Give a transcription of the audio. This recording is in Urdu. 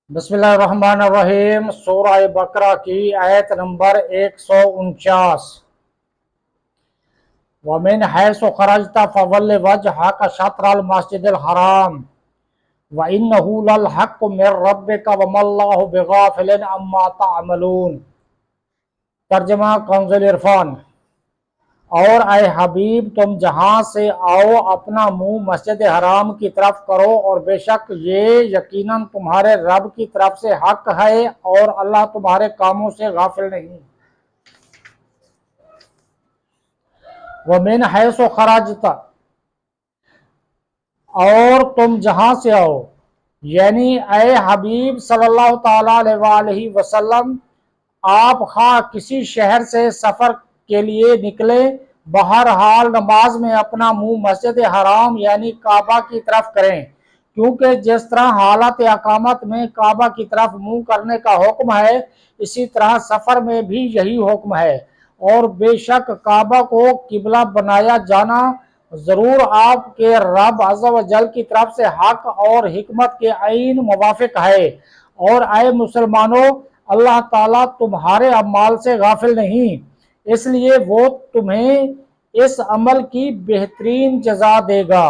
بسم اللہ الرحمن الرحیم۔ سورہ بقرہ کی آیت نمبر 149۔ وَمِنْ حَيْثُ خَرَجْتَ فَوَلِّ وَجْهَكَ شَطْرَ الْمَسْجِدِ الْحَرَامِ وَإِنَّهُ لَلْحَقُّ مِنْ رَبِّكَ وَمَا اللَّهُ بِغَافِلٍ عَمَّا تَعْمَلُونَ۔ ترجمہ کنز العرفان۔ اور اے حبیب تم جہاں سے آؤ اپنا منہ مسجد حرام کی طرف کرو، اور بے شک یہ یقیناً تمہارے رب کی طرف سے حق ہے، اور اللہ تمہارے کاموں سے غافل نہیں۔ وَمِنْ حَيْثُ خَرَجْتَ، اور تم جہاں سے آؤ، یعنی اے حبیب صلی اللہ تعالیٰ علیہ وآلہ وسلم، آپ خواہ کسی شہر سے سفر کے لیے نکلے، بہرحال نماز میں اپنا منہ مسجد حرام یعنی کعبہ کی طرف کریں، کیونکہ جس طرح حالت اقامت میں کعبہ کی طرف منہ کرنے کا حکم ہے، اسی طرح سفر میں بھی یہی حکم ہے، اور بے شک کعبہ کو قبلہ بنایا جانا ضرور آپ کے رب عز و جل کی طرف سے حق اور حکمت کے عین موافق ہے، اور اے مسلمانوں، اللہ تعالیٰ تمہارے اعمال سے غافل نہیں، اس لیے وہ تمہیں اس عمل کی بہترین جزا دے گا۔